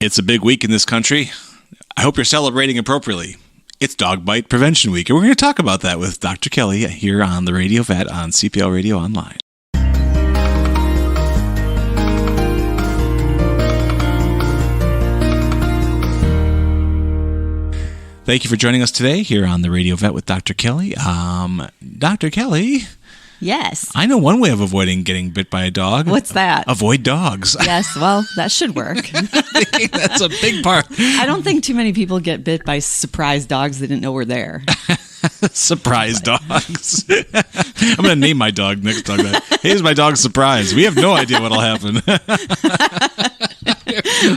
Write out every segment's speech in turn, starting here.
It's a big week in this country. I hope you're celebrating appropriately. It's Dog Bite Prevention Week, and we're going to talk about that with Dr. Kelly here on the Radio Vet on CPL Radio Online. Thank you for joining us today here on the Radio Vet with Dr. Kelly. Dr. Kelly? Yes. I know one way of avoiding getting bit by a dog. What's that? Avoid dogs. Yes, well, that should work. That's a big part. I don't think too many people get bit by surprise dogs they didn't know were there. Surprise dogs. I'm going to name my dog next dog that. Here's my dog Surprise. We have no idea what'll happen.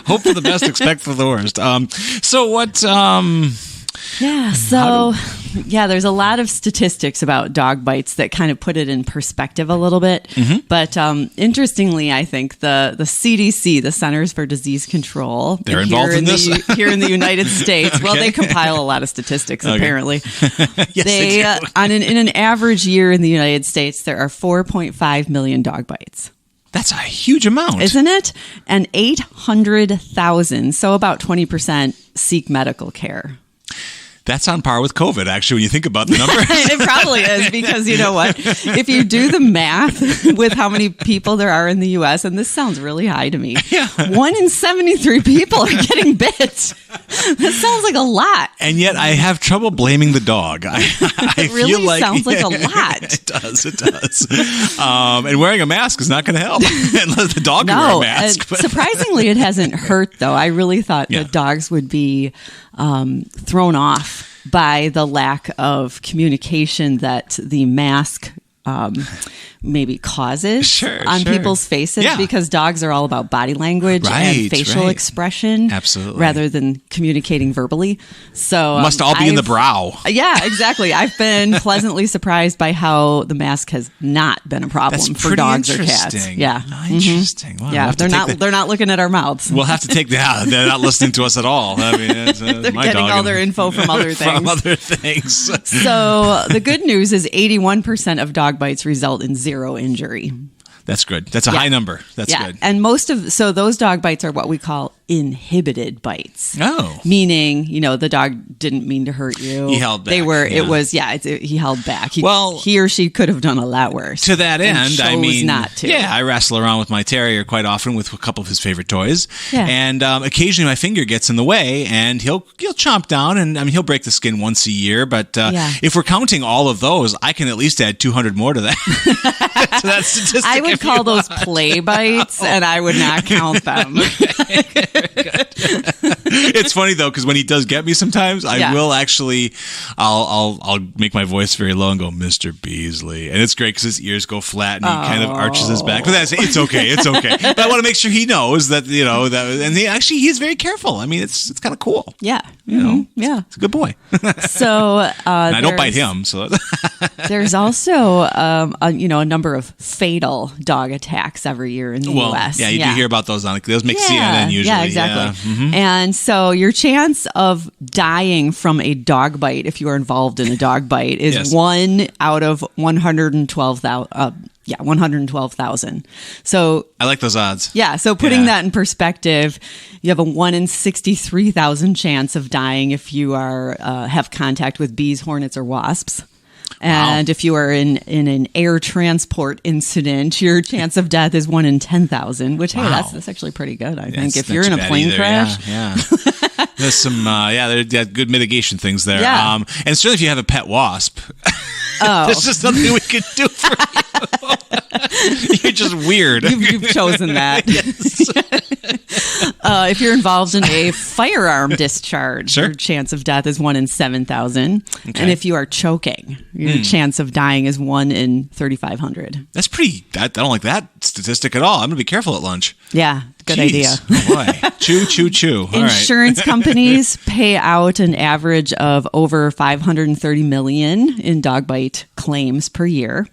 Hope for the best, expect for the worst. There's a lot of statistics about dog bites that kind of put it in perspective a little bit. Mm-hmm. But interestingly, I think the CDC, the Centers for Disease Control, they're involved in this? Here in the United States, Okay. Well, they compile a lot of statistics, Okay. apparently. Yes, they do. In an average year in the United States, there are 4.5 million dog bites. That's a huge amount. Isn't it? And 800,000, so about 20%, seek medical care. That's on par with COVID, actually, when you think about the number. It probably is, because you know what? If you do the math with how many people there are in the U.S., and this sounds really high to me, 1 in 73 people are getting bit. That sounds like a lot. And yet I have trouble blaming the dog. It really sounds like a lot. It does. And wearing a mask is not going to help unless the dog can wear a mask. Surprisingly, it hasn't hurt, though. I really thought that dogs would be thrown off by the lack of communication that the mask maybe causes on people's faces, because dogs are all about body language and facial expression, absolutely, rather than communicating verbally. So must all be in the brow. Yeah, exactly. I've been pleasantly surprised by how the mask has not been a problem for dogs or cats. Yeah, interesting. Wow, yeah, they're not looking at our mouths. We'll have to take that. They're not listening to us at all. I mean, they're getting all their info from other things. So the good news is 81% of dog bites result in zero injury. That's good. That's a high number. That's good. And those dog bites are what we call inhibited bites. Oh. Meaning, the dog didn't mean to hurt you. He held back. He held back. He or she could have done a lot worse. To that end, I mean, not to. Yeah, I wrestle around with my terrier quite often with a couple of his favorite toys. Yeah. And occasionally my finger gets in the way and he'll chomp down, and I mean, he'll break the skin once a year. But if we're counting all of those, I can at least add 200 more to that. To that statistic. I would call those play bites, and I would not count them. It's funny though, because when he does get me, sometimes I will actually, I'll make my voice very low and go, "Mr. Beasley," and it's great because his ears go flat and he kind of arches his back. But it's okay. But I want to make sure he knows that and he's very careful. I mean, it's kind of cool. Yeah, it's a good boy. So and I don't bite him. So there's also a number of fatal dog attacks every year in the U.S. Yeah, you do hear about those those make CNN usually. Yeah, exactly. Mm-hmm. And so your chance of dying from a dog bite, if you are involved in a dog bite, is 1 out of 112,000. 112,000. So I like those odds. Yeah. So putting that in perspective, you have a 1 in 63,000 chance of dying if you are have contact with bees, hornets, or wasps. And if you are in an air transport incident, your chance of death is 1 in 10,000, which, hey, that's actually pretty good, I think. If you're in a plane crash. Yeah. There's some, there's good mitigation things there. Yeah. And certainly if you have a pet wasp, there's just nothing we can do for you. You're just weird. You've chosen that. If you're involved in a firearm discharge, your chance of death is 1 in 7,000. Okay. And if you are choking, your chance of dying is 1 in 3,500. That's pretty, I don't like that statistic at all. I'm going to be careful at lunch. Yeah, good idea. Oh boy. Chew. All Insurance companies pay out an average of over $530 million in dog bite claims per year.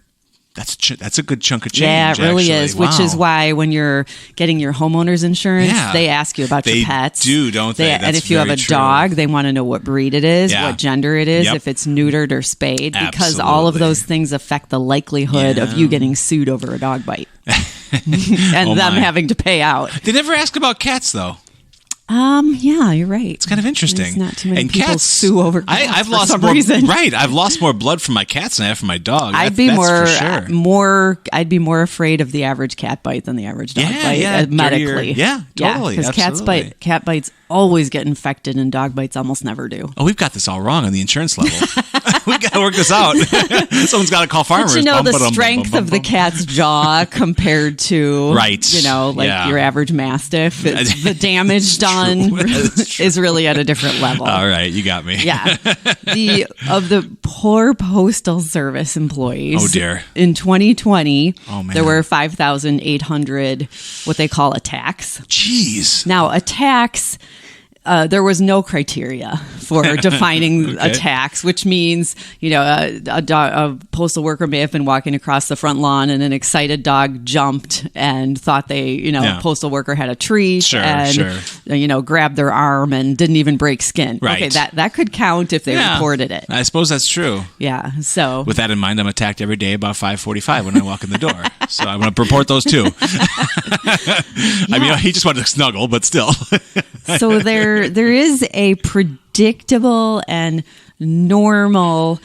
That's a good chunk of change. Yeah, it really actually. is. Wow. Which is why when you're getting your homeowner's insurance, they ask you about your pets. They do, don't they? And if you have a dog, they want to know what breed it is, what gender it is, if it's neutered or spayed, because all of those things affect the likelihood of you getting sued over a dog bite and them having to pay out. They never ask about cats, though. Yeah, you're right. It's kind of interesting. There's not too many and people cats sue over cats I've for lost some more, reason. Right, I've lost more blood from my cats than I have from my dog. I'd be that's I'd be more afraid of the average cat bite than the average dog bite Dirtier. medically. Yeah, totally. Because cat bites always get infected and dog bites almost never do. Oh, we've got this all wrong on the insurance level. We got to work this out. Someone's got to call farmers. But the strength of the cat's jaw compared to, your average mastiff, the damage done is really at a different level. All right, you got me. Yeah. Of the poor Postal Service employees. Oh, dear. In 2020, there were 5,800 what they call attacks. Jeez. Now, attacks... there was no criteria for defining attacks, which means, a postal worker may have been walking across the front lawn and an excited dog jumped and thought postal worker had a treat grabbed their arm and didn't even break skin. Right. Okay, that could count if they reported it. I suppose that's true. Yeah. So with that in mind, I'm attacked every day about 5:45 when I walk in the door. So I'm going to report those too. I mean, he just wanted to snuggle, but still. So there is a predictable and normal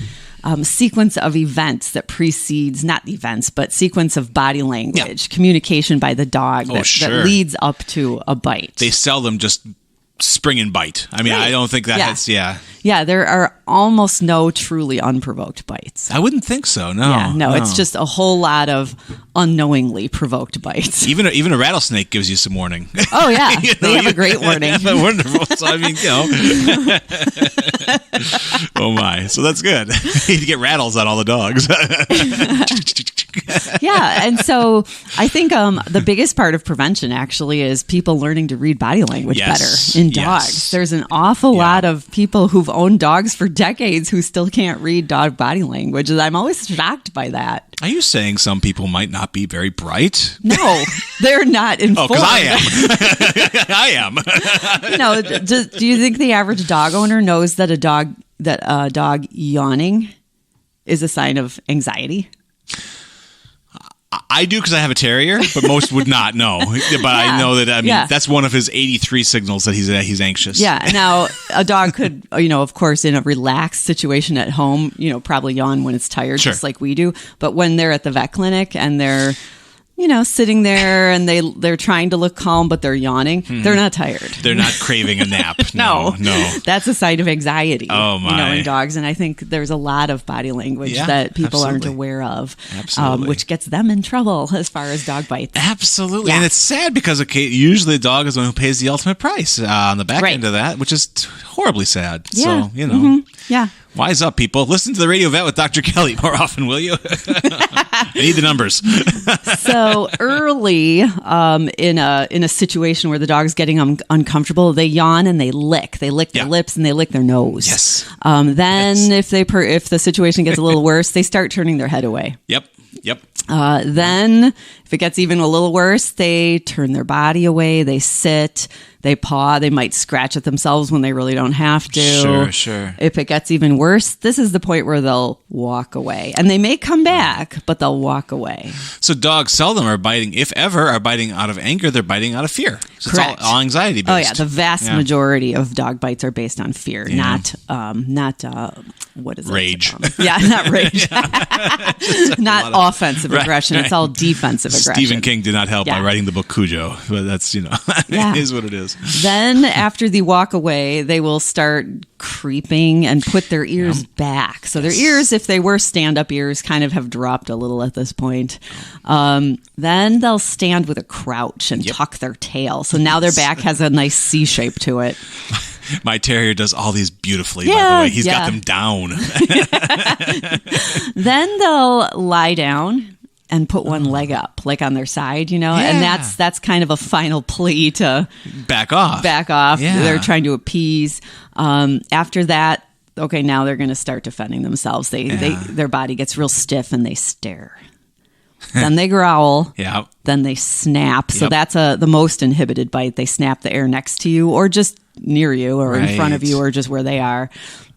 sequence of events that precedes, not events, but sequence of body language, communication by the dog that leads up to a bite. They seldom just spring and bite. I mean, I don't think that's, Yeah, there are almost no truly unprovoked bites. I wouldn't think so, no. Yeah, no, it's just a whole lot of unknowingly provoked bites. Even a rattlesnake gives you some warning. Oh, yeah. They have a great warning. Yeah, wonderful. So, I mean, oh, my. So that's good. You get rattles on all the dogs. Yeah, and so I think the biggest part of prevention actually is people learning to read body language better in dogs. Yes. There's an awful lot of people who've owned dogs for decades who still can't read dog body language, and I'm always shocked by that. Are you saying some people might not be very bright? No, they're not informed. Oh, because I am. I am. Do you think the average dog owner knows that a dog yawning is a sign of anxiety? I do because I have a terrier, but most would not know. But I know that, that's one of his 83 signals that he's anxious. Yeah. Now, a dog could, of course, in a relaxed situation at home, probably yawn when it's tired, just like we do. But when they're at the vet clinic and they're, sitting there and they're trying to look calm, but they're yawning, they're not tired. They're not craving a nap. No. That's a sign of anxiety. Oh, my. In dogs. And I think there's a lot of body language that people aren't aware of, which gets them in trouble as far as dog bites. Absolutely. Yeah. And it's sad because usually the dog is the one who pays the ultimate price on the back end of that, which is horribly sad. Yeah. So, Yeah. Wise up, people. Listen to the Radio Vet with Dr. Kelly more often, will you? I need the numbers. So early in a situation where the dog's getting uncomfortable, they yawn and they lick. They lick their lips and they lick their nose. Yes. Then if the situation gets a little worse, they start turning their head away. Yep. Then if it gets even a little worse, they turn their body away. They sit. They paw. They might scratch at themselves when they really don't have to. Sure. If it gets even worse, this is the point where they'll walk away. And they may come back, but they'll walk away. So dogs seldom are biting, if ever, are biting out of anger. They're biting out of fear. So correct. It's all anxiety based. Oh, yeah. The vast majority of dog bites are based on fear, not what is it? Rage. Not rage. Not offensive aggression. It's all defensive aggression. Stephen King did not help by writing the book Cujo, but that's, it is what it is. Then after the walk away, they will start creeping and put their ears back. So their ears, if they were stand-up ears, kind of have dropped a little at this point. Then they'll stand with a crouch and tuck their tail. So now their back has a nice C shape to it. My terrier does all these beautifully, by the way. He's got them down. Then they'll lie down and put one leg up, like on their side, and that's kind of a final plea to back off. Yeah. They're trying to appease. After that, now they're going to start defending themselves. Their body gets real stiff and they stare. Then they growl. Yeah. Then they snap. So that's the most inhibited bite. They snap the air next to you or just near you or in front of you or just where they are.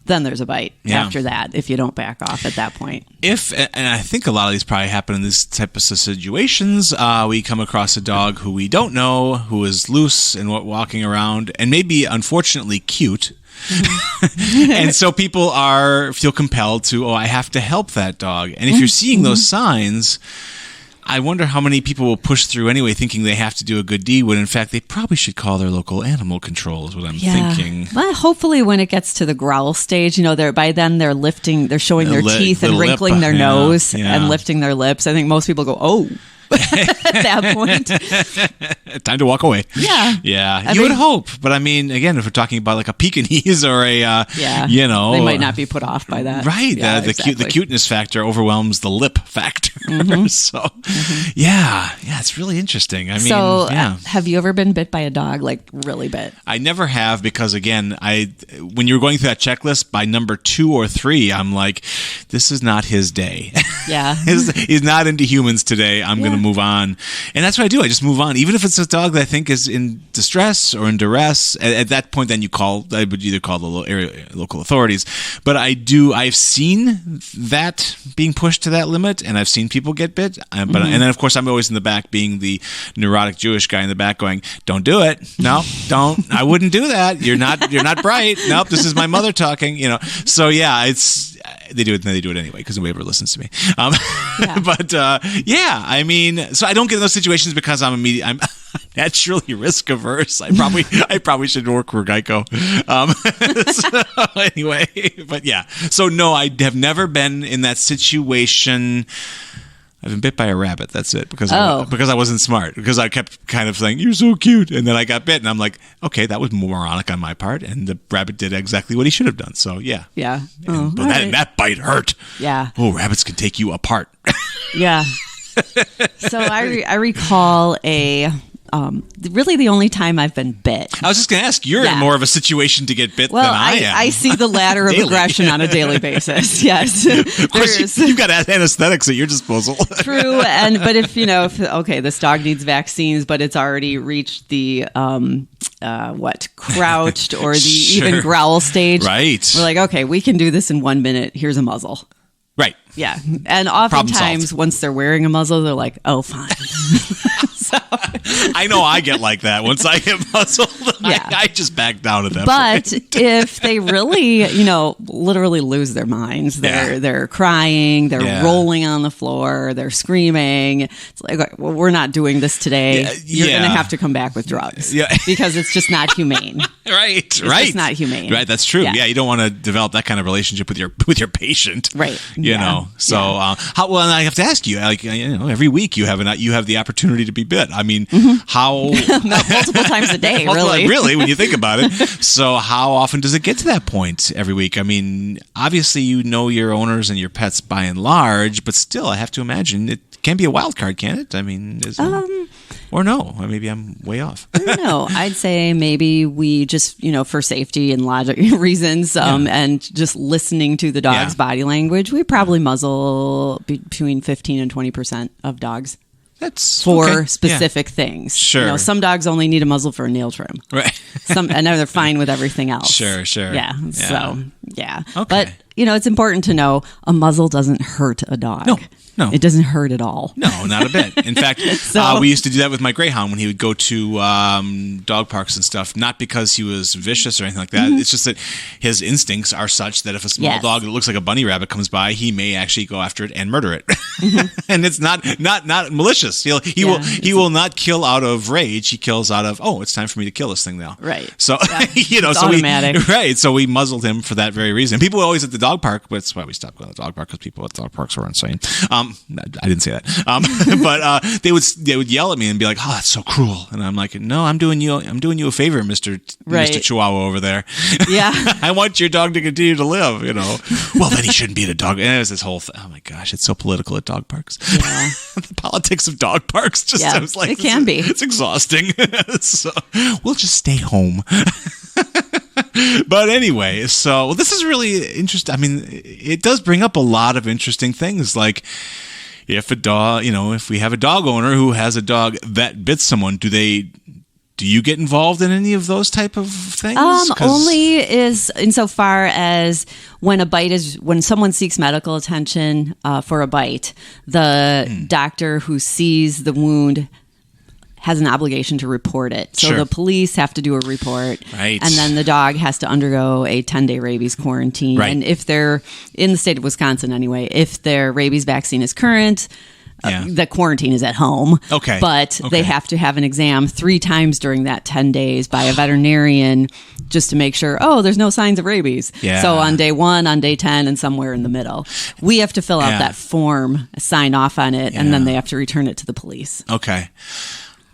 then the's a bite after that if you don't back off at that point. And I think a lot of these probably happen in these types of situations. We come across a dog who we don't know, who is loose and walking around, and maybe unfortunately cute. And so people feel compelled to, I have to help that dog. And if you're seeing those signs, I wonder how many people will push through anyway, thinking they have to do a good deed, when in fact they probably should call their local animal control, is what I'm thinking. Well, hopefully when it gets to the growl stage, by then they're showing their teeth and wrinkling their nose and lifting their lips. I think most people go, oh. At that point, time to walk away. Yeah, you would hope, but I mean, again, if we're talking about like a Pekingese or a, they might not be put off by that, right? Yeah, the cuteness factor overwhelms the lip factor. So, it's really interesting. I mean, have you ever been bit by a dog, like really bit? I never have, because again, when you're going through that checklist, by number 2 or 3, I'm like, this is not his day. Yeah, he's not into humans today. I'm going to move on. And that's what I do. I just move on. Even if it's a dog that I think is in distress or in duress, at that point, then I would either call the local authorities. But I've seen that being pushed to that limit, and I've seen people get bit. And then, of course, I'm always in the back being the neurotic Jewish guy in the back going, don't do it. No, don't. I wouldn't do that. You're not bright. Nope, this is my mother talking, So, they do it, and they do it anyway because nobody ever listens to me. But I mean, so I don't get in those situations because I'm naturally risk averse. I probably should work for Geico. So anyway, but so no, I have never been in that situation. I've been bit by a rabbit. That's it. Because I wasn't smart. Because I kept kind of saying, "You're so cute," and then I got bit, and I'm like, "Okay, that was moronic on my part." And the rabbit did exactly what he should have done. So yeah. But that bite hurt. Yeah. Oh, rabbits can take you apart. Yeah. So I recall really the only time I've been bit. I was just going to ask, you're in more of a situation to get bit than I am. I see the ladder of aggression on a daily basis. Yes. Of course, you've got anesthetics at your disposal. True. But if this dog needs vaccines, but it's already reached the crouched or the even growl stage. Right. We're like, okay, we can do this in 1 minute. Here's a muzzle. Right. Yeah. And oftentimes once they're wearing a muzzle, they're like, oh, fine. So. I know I get like that. Once I get muzzled, I just back down at that point. But if they really, literally lose their minds, they're crying, they're rolling on the floor, they're screaming. It's like, well, we're not doing this today. You're going to have to come back with drugs because it's just not humane. Right. It's just not humane. Right. That's true. Yeah. You don't want to develop that kind of relationship with your patient. Right. So how well? And I have to ask you, every week you have the opportunity to be bit. I mean, how multiple times a day, really, when you think about it. So how often does it get to that point every week? I mean, obviously you know your owners and your pets by and large, but still, I have to imagine it can be a wild card, can it? I mean, or no? Or maybe I'm way off. I don't know. I'd say maybe we just, for safety and logic reasons, and just listening to the dog's body language, we probably muzzle between 15 and 20% of dogs. That's for specific things. Sure. Some dogs only need a muzzle for a nail trim. Right. And they're fine with everything else. Sure. Yeah. So, yeah. Okay. But, it's important to know a muzzle doesn't hurt a dog. No. It doesn't hurt at all. No, not a bit. In fact, we used to do that with my greyhound when he would go to dog parks and stuff, not because he was vicious or anything like that. Mm-hmm. It's just that his instincts are such that if a small dog that looks like a bunny rabbit comes by, he may actually go after it and murder it. Mm-hmm. And it's not malicious. He will not kill out of rage. He kills out of, it's time for me to kill this thing now. Right. So, it's automatic. So we muzzled him for that very reason. People always at the dog park, but that's why we stopped going to the dog park, because people at dog parks were insane. I didn't say that. But they would yell at me and be like, "Oh, that's so cruel." And I'm like, "No, I'm doing you a favor, Mr. Chihuahua over there. Yeah, I want your dog to continue to live. Well, then he shouldn't be at a dog." And there's this whole thing. Oh my gosh, it's so political at dog parks. Yeah. The politics of dog parks just sounds like it can be. It's exhausting. So we'll just stay home. But anyway, so this is really interesting. I mean, it does bring up a lot of interesting things, like if a dog, if we have a dog owner who has a dog that bit someone, do they Do you get involved in any of those type of things? Only is insofar as when someone seeks medical attention for a bite, the doctor who sees the wound has an obligation to report it. So the police have to do a report. Right. And then the dog has to undergo a 10-day rabies quarantine. Right. And if they're in the state of Wisconsin anyway, if their rabies vaccine is current, the quarantine is at home. Okay. But they have to have an exam 3 times during that 10 days by a veterinarian just to make sure, there's no signs of rabies. Yeah. So on day 1, on day 10, and somewhere in the middle. We have to fill out that form, sign off on it, and then they have to return it to the police. Okay.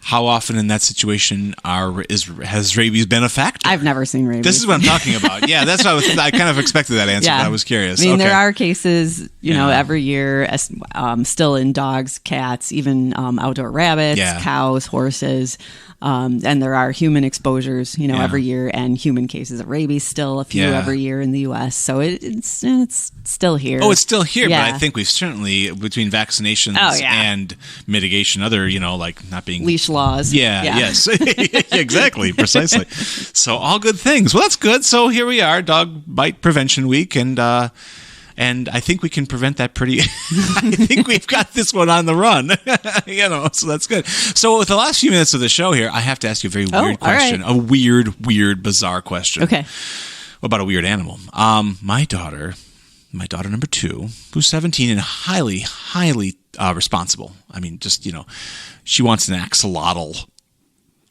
How often in that situation has rabies been a factor? I've never seen rabies. This is what I'm talking about. Yeah, that's what I kind of expected that answer, but I was curious. I mean, there are cases, every year, still in dogs, cats, even outdoor rabbits, cows, horses. And there are human exposures, every year, and human cases of rabies still a few every year in the U.S. So it's still here. Oh, it's still here, but I think we've certainly, between vaccinations and mitigation, other, like not being... Leash laws. Yes. Exactly, precisely. So all good things. Well, that's good. So here we are, Dog Bite Prevention Week, and I think we can prevent that pretty... I think we've got this one on the run, so that's good. So with the last few minutes of the show here, I have to ask you a very weird question. Right. A weird, bizarre question. Okay. About a weird animal. My daughter number 2, who's 17 and highly, highly responsible. I mean, just, she wants an axolotl.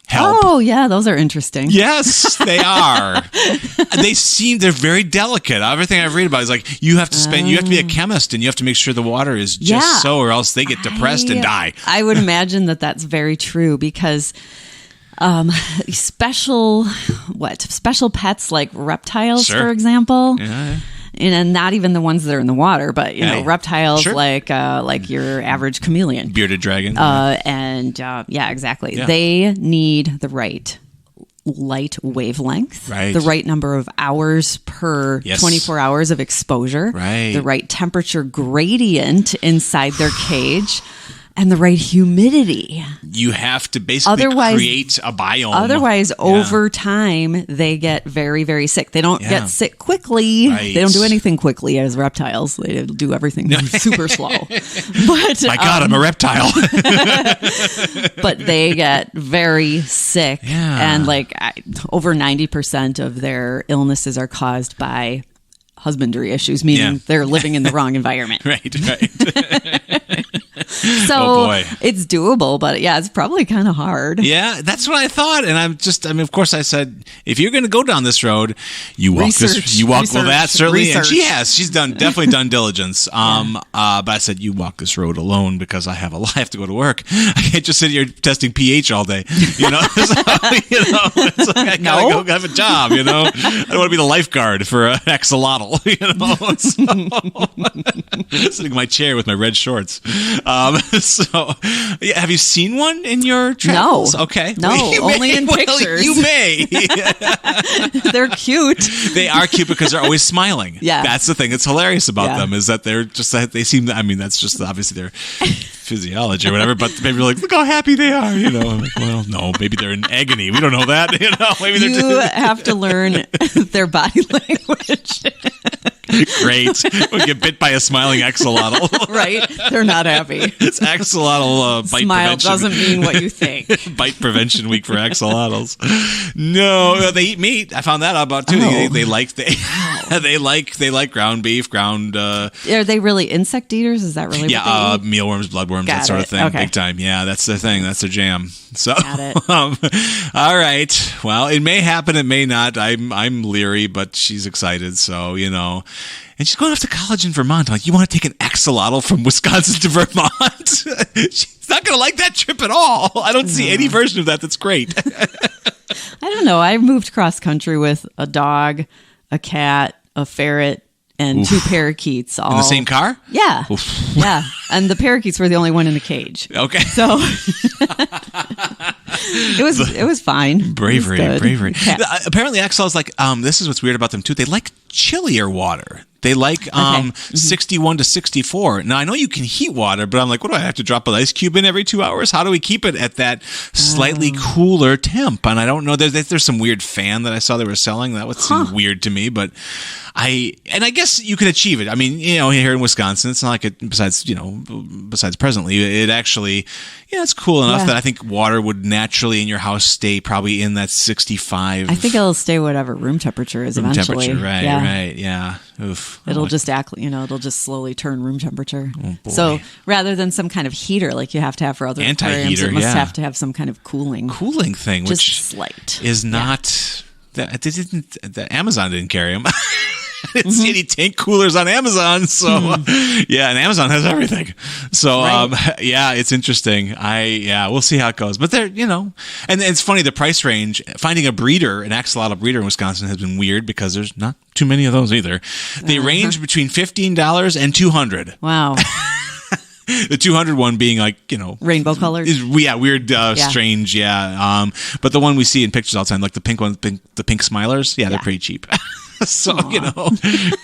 Help. Oh, yeah, those are interesting. Yes, they are. They're very delicate. Everything I've read about is like you have to be a chemist and you have to make sure the water is just so, or else they get depressed and die. I would imagine that that's very true because special pets like reptiles, for example. Yeah. And not even the ones that are in the water, but reptiles like your average chameleon, bearded dragon, exactly. Yeah. They need the right light wavelength, the right number of hours per 24 hours of exposure, the right temperature gradient inside their cage. And the right humidity. You have to basically create a biome. Otherwise, over time, they get very, very sick. They don't get sick quickly. Right. They don't do anything quickly as reptiles. They do everything super slow. But my God, I'm a reptile. But they get very sick. Yeah. And over 90% of their illnesses are caused by husbandry issues, meaning they're living in the wrong environment. Right. So it's doable, but it's probably kind of hard. Yeah, that's what I thought. And of course I said, if you're going to go down this road, you walk well, that certainly. Research. And she's definitely done diligence. But I said, you walk this road alone because I have to go to work. I can't just sit here testing pH all day. It's like I gotta go have a job, I don't want to be the lifeguard for an axolotl, sitting in my chair with my red shorts. Have you seen one in your travels? No. Okay. No, only in pictures. You may. They're cute. They are cute because they're always smiling. Yeah. That's the thing that's hilarious about them is that they seem, that's just obviously their physiology or whatever, but maybe like, look how happy they are, I'm like, well, no, maybe they're in agony. We don't know that, Maybe you have to learn their body language. Great. We get bit by a smiling axolotl. Right. They're not happy. It's axolotl bite Smile prevention. Doesn't mean what you think. Bite prevention week for axolotls. No, they eat meat. I found that out about too. Oh. They like ground beef, ground. Are they really insect eaters? Is that really? Yeah, what they eat? mealworms, bloodworms, that sort of thing. Okay. Big time. Yeah, that's their thing. That's their jam. So, got it. All right. Well, it may happen. It may not. I'm leery, but she's excited. So And she's going off to college in Vermont. I'm like, you want to take an axolotl from Wisconsin to Vermont? She's not going to like that trip at all. I don't see any version of that that's great. I don't know. I moved cross country with a dog, a cat, a ferret, and 2 parakeets. All in the same car? Yeah. Yeah. And the parakeets were the only one in the cage. Okay. So It was fine. Bravery. Apparently, Axel is like, this is what's weird about them too. They like chillier water. They like 61 to 64. Now, I know you can heat water, but I'm like, what do I have to drop an ice cube in every 2 hours? How do we keep it at that slightly cooler temp? And I don't know. There's some weird fan that I saw they were selling. That would seem weird to me, but I guess you can achieve it. I mean, here in Wisconsin, it's not like it, besides presently, it actually, it's cool enough that I think water would naturally in your house stay probably in that 65. I think it'll stay whatever room temperature is eventually. Right. Yeah. Oof. It'll just it'll just slowly turn room temperature. Oh, so rather than some kind of heater like you have to have for other aquariums, it must have to have some kind of cooling thing, just which slight. Is not the Amazon didn't carry them. I didn't see any tank coolers on Amazon, so and Amazon has everything. So it's interesting. We'll see how it goes. But they're and it's funny, the price range. Finding an axolotl breeder in Wisconsin has been weird because there's not too many of those either. They range between $15 and $200. Wow. The 200 one being like, rainbow colors. Weird, strange, but the one we see in pictures all the time, like the pink one, the pink smilers, they're pretty cheap. So,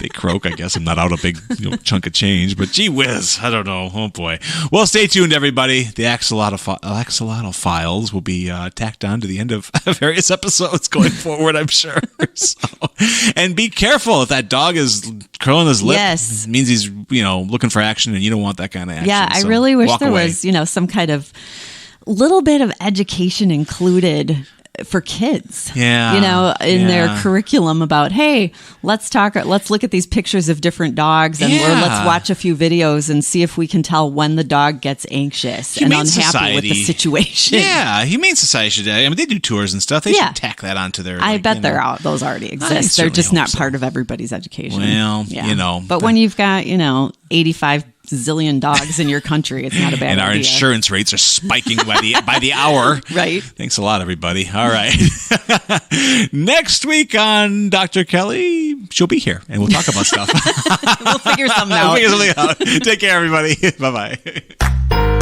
they croak, I guess. I'm not out a big chunk of change, but gee whiz, I don't know. Oh, boy. Well, stay tuned, everybody. The Axolotl Files will be tacked on to the end of various episodes going forward, I'm sure. And be careful if that dog is curling his lip. Yes. It means he's, looking for action, and you don't want that kind of action. Yeah, I really wish there was, some kind of little bit of education included for kids, in their curriculum about, hey, let's look at these pictures of different dogs or let's watch a few videos and see if we can tell when the dog gets anxious and unhappy with the situation. Yeah, Humane Society should. I mean, they do tours and stuff. They should tack that onto their. I bet those already exist. They're just not part of everybody's education. Well, but when you've got 85 zillion dogs in your country, it's not a bad idea. And our insurance rates are spiking by the hour. Right. Thanks a lot, everybody. All right. Next week on Dr. Kelly, she'll be here and we'll talk about stuff. We'll figure something out. Take care, everybody. Bye-bye.